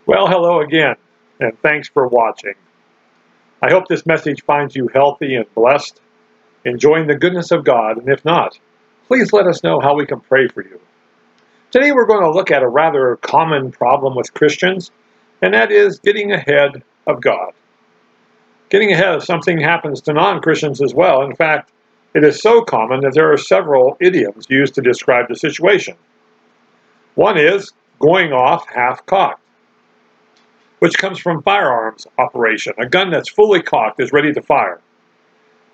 Well, hello again, and thanks for watching. I hope this message finds you healthy and blessed, enjoying the goodness of God, and if not, please let us know how we can pray for you. Today we're going to look at a rather common problem with Christians, and that is getting ahead of God. Getting ahead of something happens to non-Christians as well. In fact, it is so common that there are several idioms used to describe the situation. One is going off half-cocked, which comes from firearms operation. A gun that's fully cocked is ready to fire.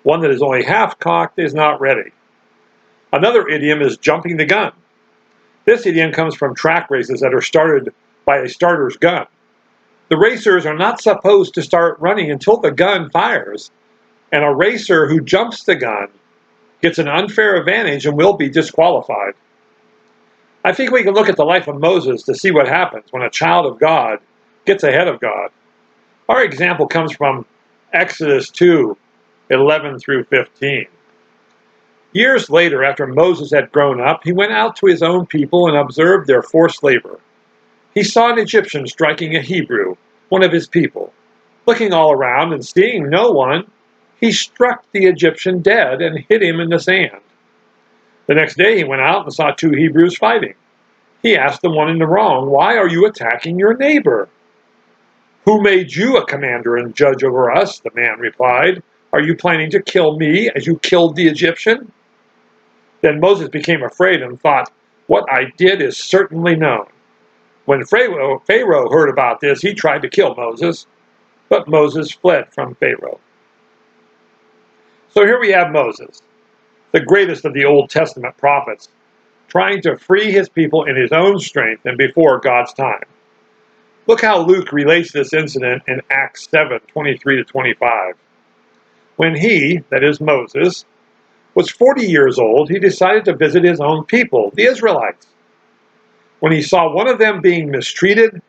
One that is only half cocked is not ready. Another idiom is jumping the gun. This idiom comes from track races that are started by a starter's gun. The racers are not supposed to start running until the gun fires, and a racer who jumps the gun gets an unfair advantage and will be disqualified. I think we can look at the life of Moses to see what happens when a child of God gets ahead of God. Our example comes from Exodus 2:11 through 15. Years later, after Moses had grown up, he went out to his own people and observed their forced labor. He saw an Egyptian striking a Hebrew, one of his people. Looking all around and seeing no one, he struck the Egyptian dead and hid him in the sand. The next day he went out and saw two Hebrews fighting. He asked the one in the wrong, "Why are you attacking your neighbor?" "Who made you a commander and judge over us?" the man replied. "Are you planning to kill me as you killed the Egyptian?" Then Moses became afraid and thought, "What I did is certainly known." When Pharaoh heard about this, he tried to kill Moses, but Moses fled from Pharaoh. So here we have Moses, the greatest of the Old Testament prophets, trying to free his people in his own strength and before God's time. Look how Luke relates this incident in Acts 7:23-25. When he, that is Moses, was 40 years old, he decided to visit his own people, the Israelites. When he saw one of them being mistreated,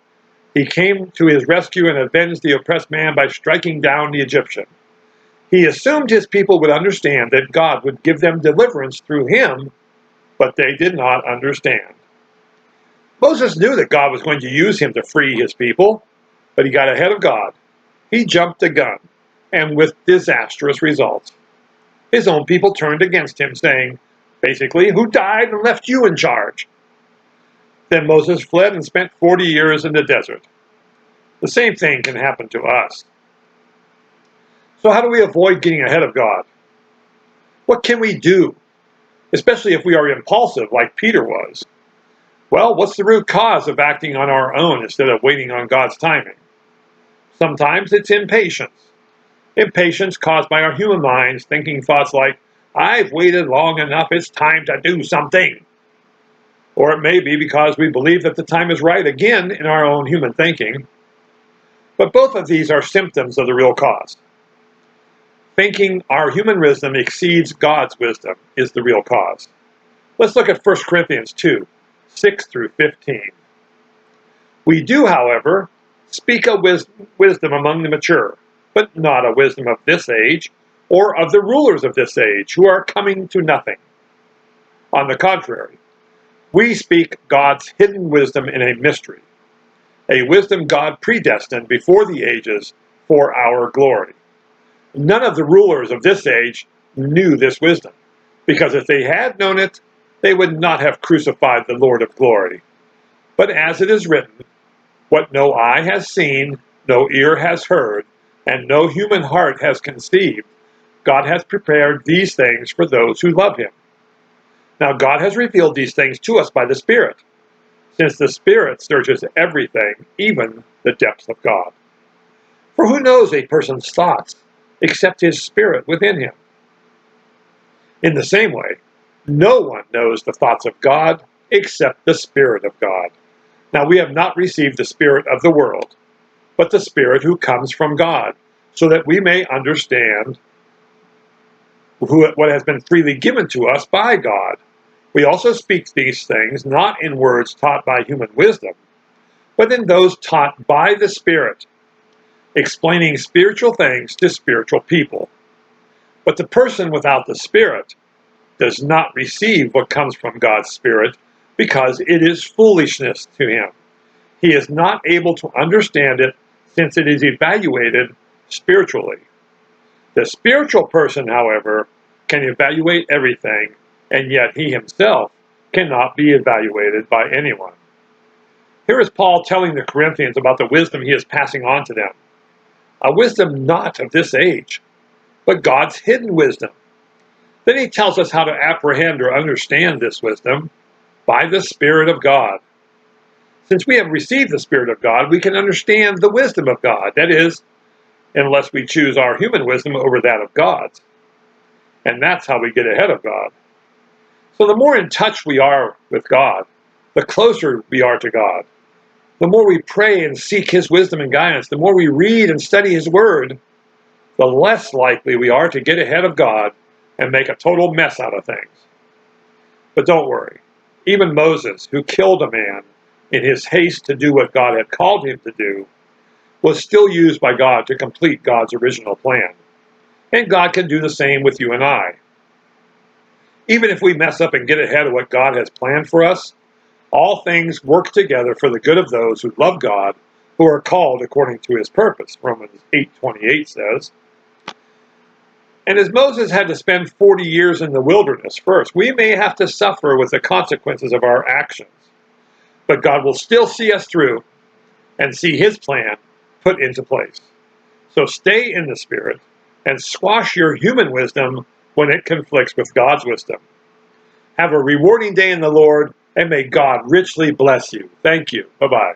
he came to his rescue and avenged the oppressed man by striking down the Egyptian. He assumed his people would understand that God would give them deliverance through him, but they did not understand. Moses knew that God was going to use him to free his people, but he got ahead of God. He jumped the gun, and with disastrous results. His own people turned against him, saying, basically, "Who died and left you in charge?" Then Moses fled and spent 40 years in the desert. The same thing can happen to us. So how do we avoid getting ahead of God? What can we do, especially if we are impulsive like Peter was? Well, what's the root cause of acting on our own instead of waiting on God's timing? Sometimes it's impatience. Impatience caused by our human minds thinking thoughts like, "I've waited long enough, it's time to do something." Or it may be because we believe that the time is right, again in our own human thinking. But both of these are symptoms of the real cause. Thinking our human wisdom exceeds God's wisdom is the real cause. Let's look at 1 Corinthians 2:6-15. "We do, however, speak a wisdom among the mature, but not a wisdom of this age, or of the rulers of this age, who are coming to nothing. On the contrary, we speak God's hidden wisdom in a mystery, a wisdom God predestined before the ages for our glory. None of the rulers of this age knew this wisdom, because if they had known it, they would not have crucified the Lord of glory. But as it is written, what no eye has seen, no ear has heard, and no human heart has conceived, God has prepared these things for those who love him. Now God has revealed these things to us by the Spirit, since the Spirit searches everything, even the depths of God. For who knows a person's thoughts except his spirit within him? In the same way, no one knows the thoughts of God except the Spirit of God. Now we have not received the spirit of the world, but the Spirit who comes from God, so that we may understand what has been freely given to us by God. We also speak these things not in words taught by human wisdom, but in those taught by the Spirit, explaining spiritual things to spiritual people. But the person without the Spirit does not receive what comes from God's Spirit, because it is foolishness to him. He is not able to understand it since it is evaluated spiritually. The spiritual person, however, can evaluate everything, and yet he himself cannot be evaluated by anyone. Here is Paul telling the Corinthians about the wisdom he is passing on to them. A wisdom not of this age, but God's hidden wisdom. Then he tells us how to apprehend or understand this wisdom by the Spirit of God. Since we have received the Spirit of God, we can understand the wisdom of God. That is, unless we choose our human wisdom over that of God's. And that's how we get ahead of God. So the more in touch we are with God, the closer we are to God. The more we pray and seek His wisdom and guidance, the more we read and study His Word, the less likely we are to get ahead of God and make a total mess out of things. But don't worry. Even Moses, who killed a man in his haste to do what God had called him to do, was still used by God to complete God's original plan. And God can do the same with you and I. Even if we mess up and get ahead of what God has planned for us, all things work together for the good of those who love God, who are called according to His purpose, Romans 8:28 says. And as Moses had to spend 40 years in the wilderness first, we may have to suffer with the consequences of our actions. But God will still see us through and see His plan put into place. So stay in the Spirit and squash your human wisdom when it conflicts with God's wisdom. Have a rewarding day in the Lord, and may God richly bless you. Thank you. Bye-bye.